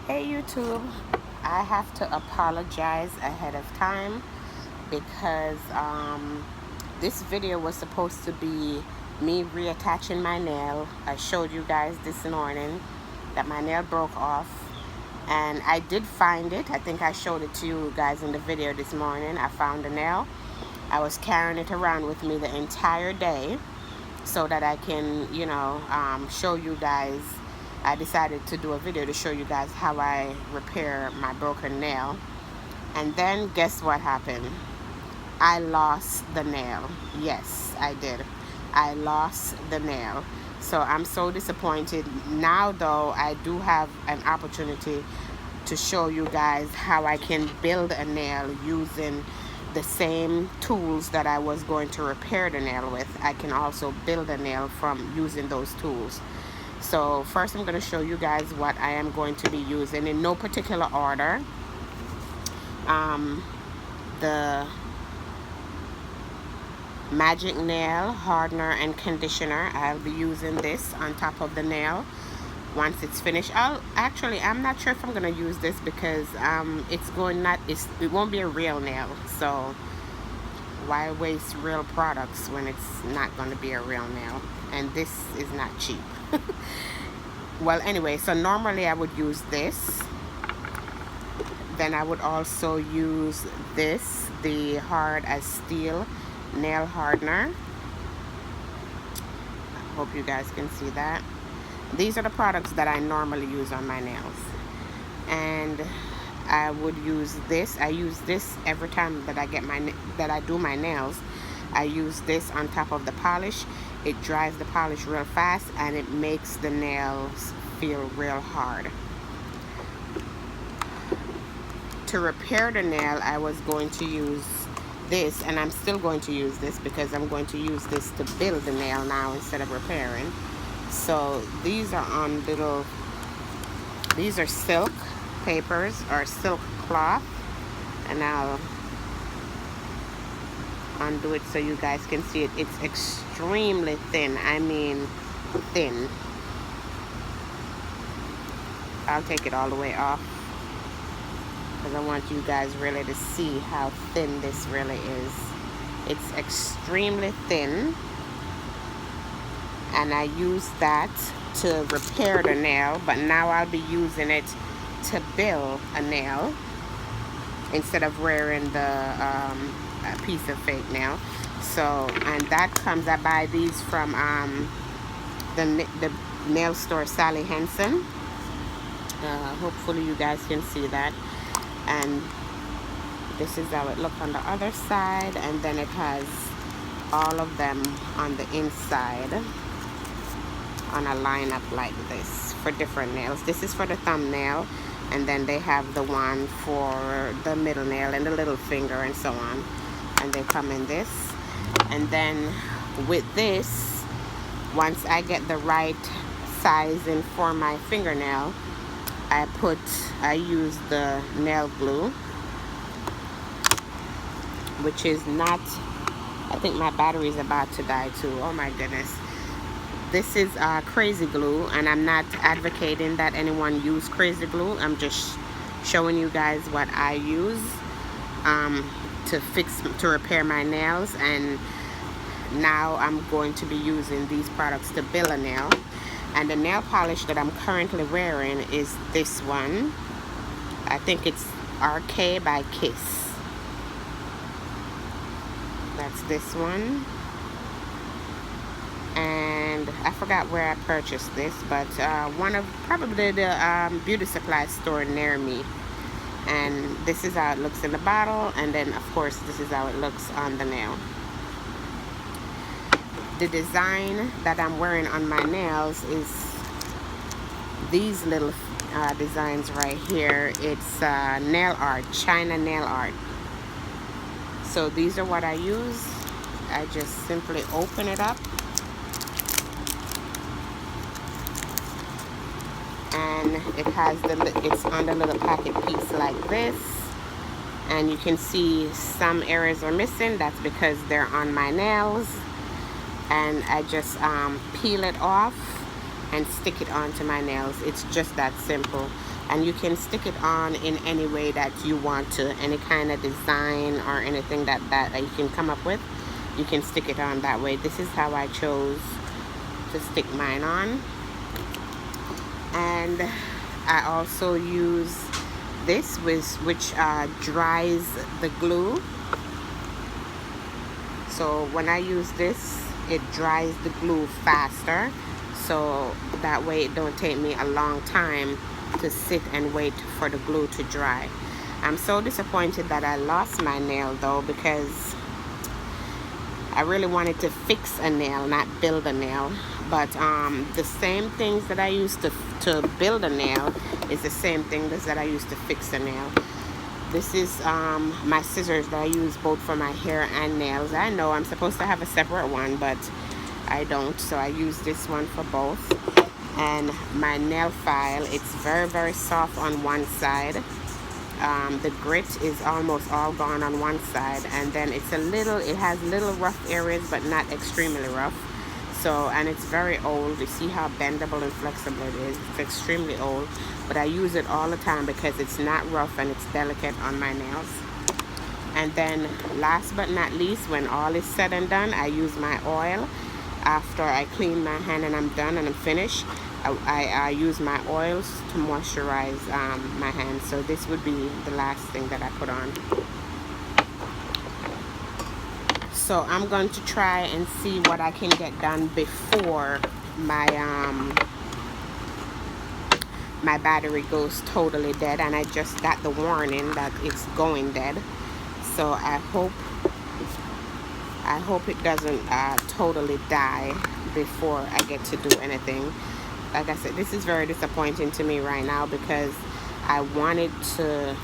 Hey YouTube, I have to apologize ahead of time because this video was supposed to be me reattaching my nail. I showed you guys this morning that my nail broke off, and I did find it. I think I showed it to you guys in the video this morning. I found the nail. I was carrying it around with me the entire day so that I can, show you guys. I decided to do a video to show you guys how I repair my broken nail. And then guess what happened? I lost the nail. Yes, I did. I lost the nail. So I'm so disappointed. Now though, I do have an opportunity to show you guys how I can build a nail using the same tools that I was going to repair the nail with. I can also build a nail from using those tools. So first I'm going to show you guys what I am going to be using in no particular order. The Magic Nail Hardener and Conditioner. I'll be using this on top of the nail once it's finished. I'm not sure if I'm going to use this because it won't be a real nail. So why waste real products when it's not going to be a real nail? And this is not cheap. Well, anyway, so normally I would use this. Then I would also use this, the Hard as Steel Nail Hardener. I hope you guys can see that. These are the products that I normally use on my nails. And I would use this. I use this every time that I do my nails. I use this on top of the polish. It dries the polish real fast and it makes the nails feel real hard. To repair the nail, I was going to use this, and I'm still going to use this because I'm going to use this to build the nail now instead of repairing. So these are these are silk papers or silk cloth, and I'll undo it so you guys can see it. It's extremely thin. I mean thin. I'll take it all the way off because I want you guys really to see how thin this really is. It's extremely thin, and I use that to repair the nail, but now I'll be using it to build a nail instead of wearing the piece of fake nail. So, and that comes, I buy these from the nail store Sally Henson. Hopefully you guys can see that. And this is how it looks on the other side, and then it has all of them on the inside on a lineup like this for different nails. This is for the thumbnail, and then they have the one for the middle nail and the little finger and so on, and they come in this. And then with this, once I get the right sizing for my fingernail, I use the nail glue, which is not, I think my battery is about to die too. Oh my goodness. This is Krazy glue, and I'm not advocating that anyone use Krazy glue. I'm just showing you guys what I use to repair my nails. And now I'm going to be using these products to build a nail. And the nail polish that I'm currently wearing is this one. I think it's RK by Kiss. That's this one. And I forgot where I purchased this, but probably the beauty supply store near me. And this is how it looks in the bottle, and then of course this is how it looks on the nail. The design that I'm wearing on my nails is these little designs right here. It's nail art, China nail art. So these are what I use. I just simply open it up, and it's on the little packet piece like this, and you can see some areas are missing. That's because they're on my nails. And I just peel it off and stick it onto my nails. It's just that simple. And you can stick it on in any way that you want to, any kind of design or anything that you can come up with. You can stick it on that way. This is how I chose to stick mine on. And I also use this which dries the glue. So when I use this, it dries the glue faster, so that way it don't take me a long time to sit and wait for the glue to dry. I'm so disappointed that I lost my nail though, because I really wanted to fix a nail, not build a nail. But the same things that I used to build a nail is the same things that I used to fix a nail. This is my scissors that I use both for my hair and nails. I know I'm supposed to have a separate one, but I don't, so I use this one for both. And my nail file, it's very, very soft on one side. The grit is almost all gone on one side, and then it has little rough areas, but not extremely rough. So, and it's very old. You see how bendable and flexible it is. It's extremely old, but I use it all the time because it's not rough and it's delicate on my nails. And then last but not least, when all is said and done, I use my oil. After I clean my hand and I'm done and I'm finished, I use my oils to moisturize my hands. So this would be the last thing that I put on. So I'm going to try and see what I can get done before my my battery goes totally dead. And I just got the warning that it's going dead. So I hope it doesn't totally die before I get to do anything. Like I said, this is very disappointing to me right now because I wanted to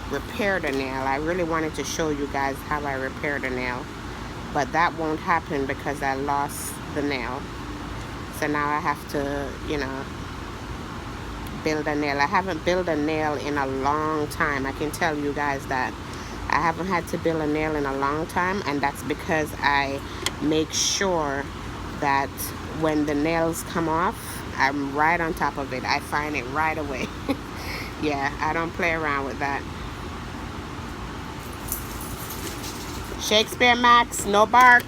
repair the nail. I really wanted to show you guys how I repaired the nail, but that won't happen because I lost the nail. So now I have to, you know, build a nail. I haven't built a nail in a long time. I can tell you guys that I haven't had to build a nail in a long time, and that's because I make sure that when the nails come off, I'm right on top of it. I find it right away. Yeah, I don't play around with that. Shakespeare Max, no bark.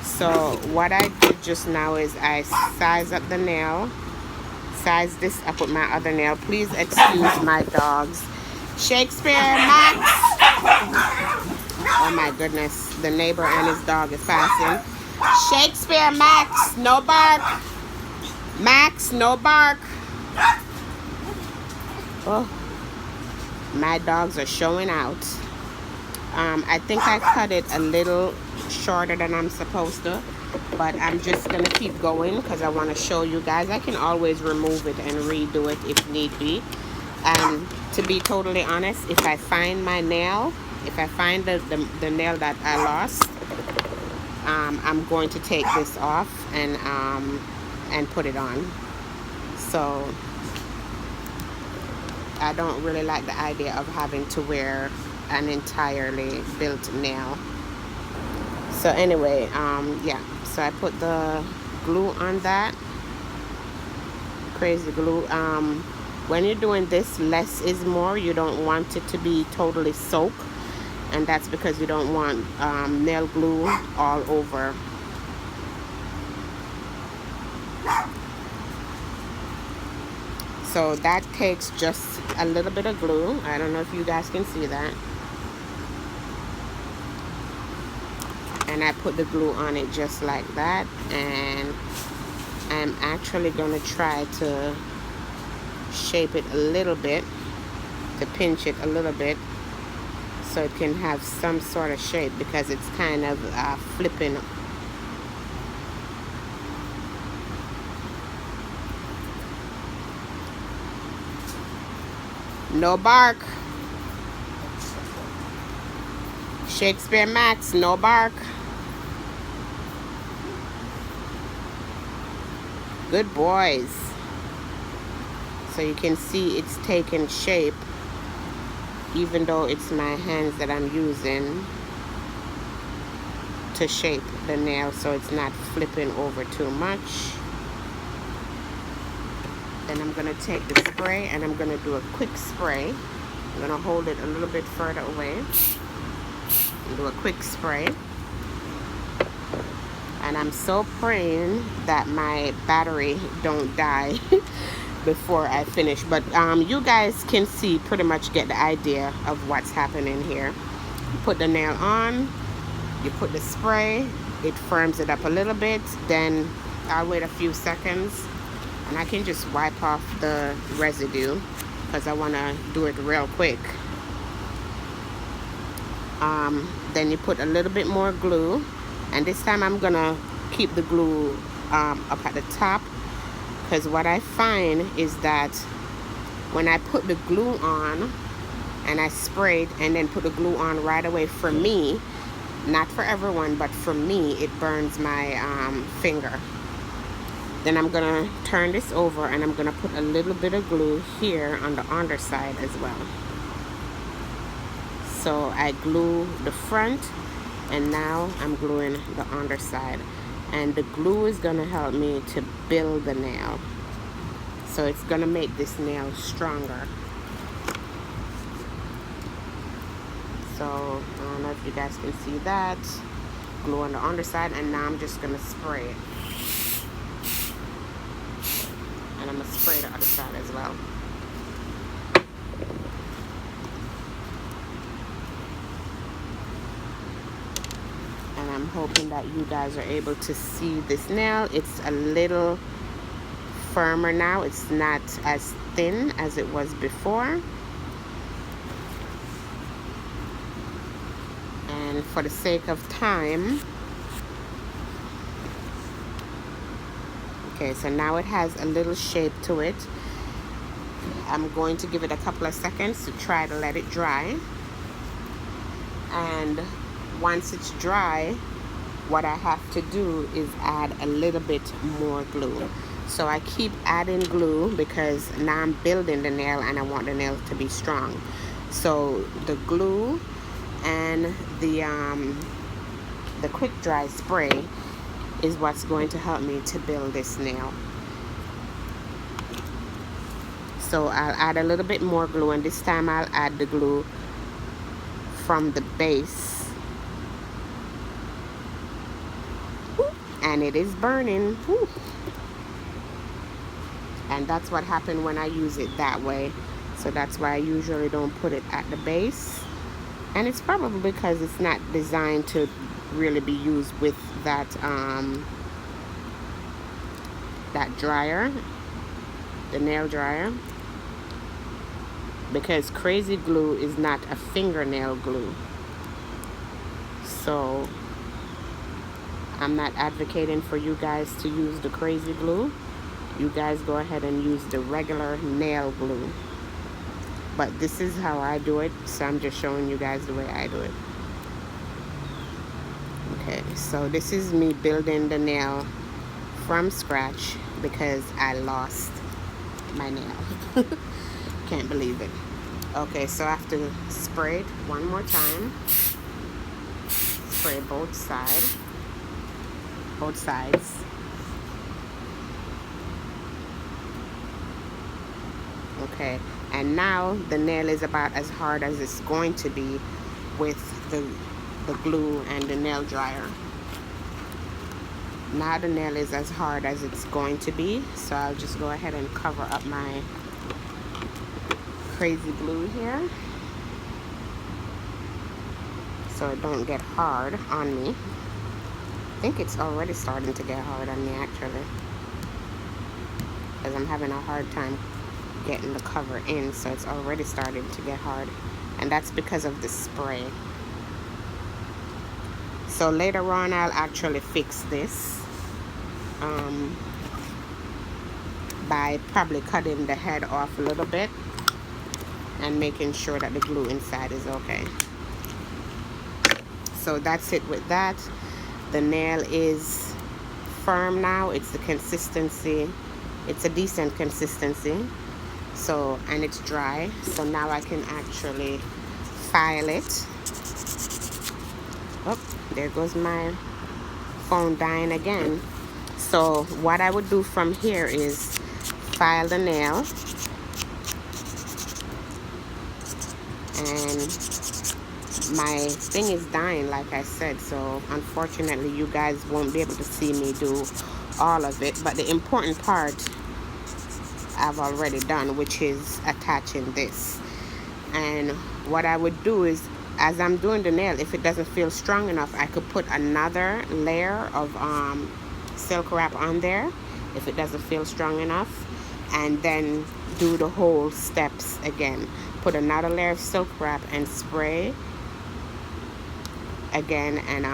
So what I did just now is I size up the nail, size this up with my other nail. Please excuse my dogs. Shakespeare Max. Oh my goodness, the neighbor and his dog is passing. Shakespeare Max, no bark. Max, no bark. Oh, my dogs are showing out. I think I cut it a little shorter than I'm supposed to, but I'm just gonna keep going because I want to show you guys. I can always remove it and redo it if need be. And to be totally honest, if I find my nail, if I find the nail that I lost, I'm going to take this off and put it on. So I don't really like the idea of having to wear an entirely built nail. So anyway, yeah, so I put the glue on that, Krazy glue. When you're doing this, less is more. You don't want it to be totally soaked, and that's because you don't want nail glue all over. So that takes just a little bit of glue. I don't know if you guys can see that. And I put the glue on it just like that. And I'm actually going to try to shape it a little bit, to pinch it a little bit, so it can have some sort of shape, because it's kind of flipping. No bark. Shakespeare Max, no bark. Good boys. So you can see it's taking shape, even though it's my hands that I'm using to shape the nail so it's not flipping over too much. Then I'm going to take the spray and I'm going to do a quick spray. I'm going to hold it a little bit further away and do a quick spray. And I'm so praying that my battery don't die before I finish. But you guys can see, pretty much get the idea of what's happening here. You put the nail on, you put the spray, it firms it up a little bit, then I'll wait a few seconds and I can just wipe off the residue because I want to do it real quick. Then you put a little bit more glue, and this time I'm gonna keep the glue up at the top, because what I find is that when I put the glue on and I sprayed and then put the glue on right away, for me, not for everyone, but for me, it burns my finger. Then I'm gonna turn this over and I'm gonna put a little bit of glue here on the underside as well. So I glue the front and now I'm gluing the underside. And the glue is gonna help me to build the nail. So it's gonna make this nail stronger. So I don't know if you guys can see that. Glue on the underside, and now I'm just gonna spray it. And I'm gonna spray the other side as well. And I'm hoping that you guys are able to see this nail. It's a little firmer now. It's not as thin as it was before. And for the sake of time, okay, so now it has a little shape to it. I'm going to give it a couple of seconds to try to let it dry. And once it's dry, what I have to do is add a little bit more glue. So I keep adding glue because now I'm building the nail and I want the nail to be strong. So the glue and the quick dry spray is what's going to help me to build this nail. So I'll add a little bit more glue, and this time I'll add the glue from the base. And it is burning. Woo. And that's what happened when I use it that way. So that's why I usually don't put it at the base. And it's probably because it's not designed to really be used with that that dryer, the nail dryer, because Krazy glue is not a fingernail glue. So I'm not advocating for you guys to use the Krazy glue. You guys go ahead and use the regular nail glue. But this is how I do it, so I'm just showing you guys the way I do it. Okay, so this is me building the nail from scratch because I lost my nail. Can't believe it. Okay, so I have to spray it one more time. Spray both sides. Okay, and now the nail is about as hard as it's going to be with the glue and the nail dryer. Now the nail is as hard as it's going to be, so I'll just go ahead and cover up my Krazy glue here so it don't get hard on me. I think it's already starting to get hard on me actually, because I'm having a hard time getting the cover in, so it's already starting to get hard, and that's because of the spray. So later on I'll actually fix this by probably cutting the head off a little bit and making sure that the glue inside is okay. So that's it with that. The nail is firm now. It's the consistency, it's a decent consistency. So, and it's dry, so now I can actually file it. Oh, there goes my phone dying again. So what I would do from here is file the nail, and my thing is dying, like I said, so unfortunately you guys won't be able to see me do all of it, but the important part I've already done, which is attaching this. And what I would do is, as I'm doing the nail, if it doesn't feel strong enough, I could put another layer of silk wrap on there if it doesn't feel strong enough, and then do the whole steps again. Put another layer of silk wrap and spray again, and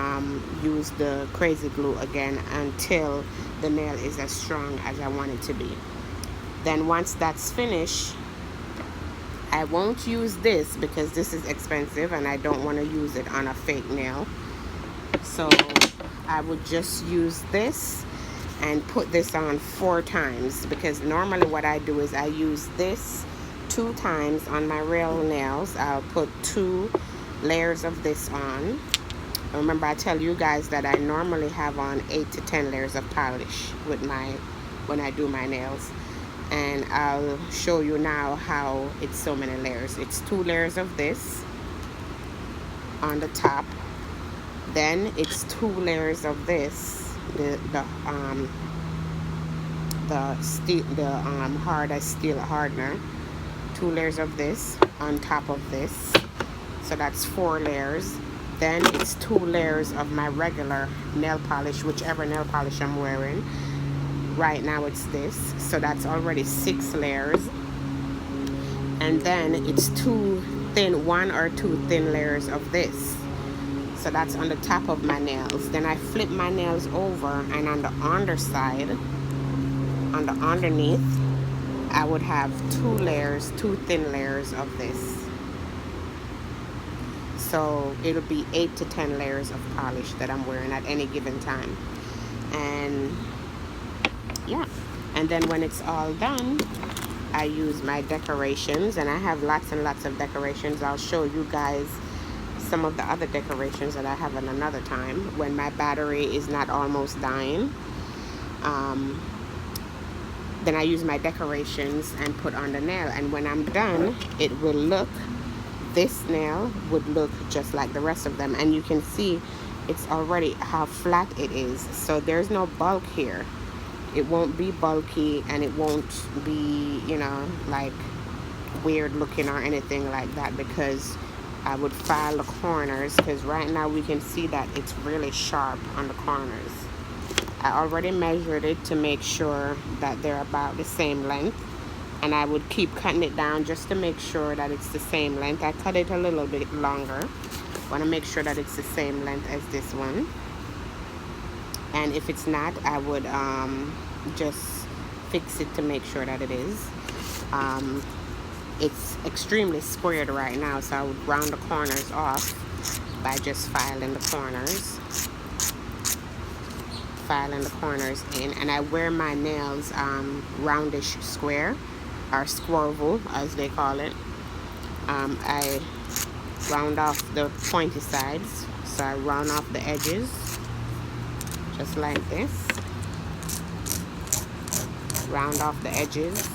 use the Krazy glue again until the nail is as strong as I want it to be. Then once that's finished, I won't use this because this is expensive and I don't want to use it on a fake nail. So I would just use this and put this on 4 times, because normally what I do is I use this 2 times on my real nails. I'll put 2 layers of this on. Remember, I tell you guys that I normally have on 8 to 10 layers of polish with when I do my nails. And I'll show you now how it's so many layers. It's 2 layers of this on the top, then it's 2 layers of this, the hard as steel hardener, 2 layers of this on top of this, so that's 4 layers. Then it's 2 layers of my regular nail polish, whichever nail polish I'm wearing. Right now it's this, so that's already 6 layers. And then it's 1 or 2 thin layers of this, so that's on the top of my nails. Then I flip my nails over, and on the underside, on the underneath, I would have 2 thin layers of this. So it'll be 8 to 10 layers of polish that I'm wearing at any given time. And yeah, and then when it's all done, I use my decorations, and I have lots and lots of decorations. I'll show you guys some of the other decorations that I have at another time when my battery is not almost dying. Then I use my decorations and put on the nail, and when I'm done, this nail would look just like the rest of them. And you can see it's already how flat it is, so there's no bulk here. It won't be bulky, and it won't be, you know, like weird looking or anything like that, because I would file the corners, because right now we can see that it's really sharp on the corners. I already measured it to make sure that they're about the same length, and I would keep cutting it down just to make sure that it's the same length. I cut it a little bit longer. Want to make sure that it's the same length as this one. And if it's not, I would just fix it to make sure that it is. It's extremely squared right now, so I would round the corners off by just filing the corners. Filing the corners in, and I wear my nails roundish square, or squirrel as they call it. I round off the pointy sides, so I round off the edges just like this. Round off the edges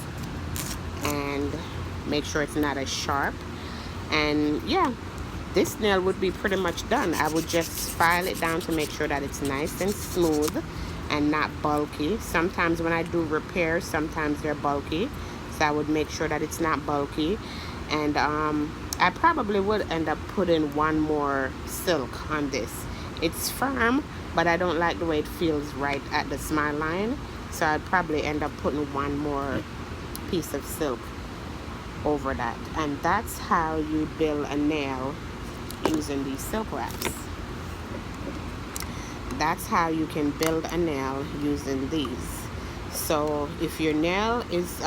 and make sure it's not as sharp. And yeah, this nail would be pretty much done. I would just file it down to make sure that it's nice and smooth and not bulky. Sometimes when I do repairs, sometimes they're bulky, so I would make sure that it's not bulky. And I probably would end up putting 1 more silk on this. It's firm, but I don't like the way it feels right at the smile line, so I'd probably end up putting 1 more piece of silk over that. And that's how you build a nail using these silk wraps. That's how you can build a nail using these. So if your nail is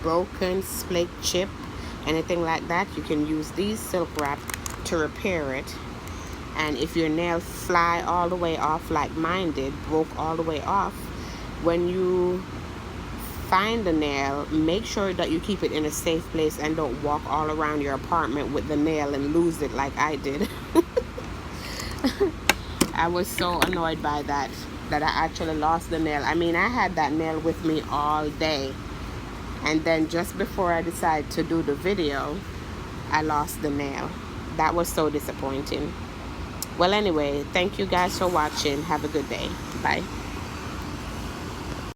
broken, split, chip, anything like that, you can use these silk wrap to repair it. And if your nails fly all the way off like mine did, broke all the way off, when you find the nail, make sure that you keep it in a safe place and don't walk all around your apartment with the nail and lose it like I did. I was so annoyed by that I actually lost the nail. I mean, I had that nail with me all day, and then just before I decided to do the video, I lost the nail. That was so disappointing. Well, anyway, thank you guys for watching. Have a good day. Bye.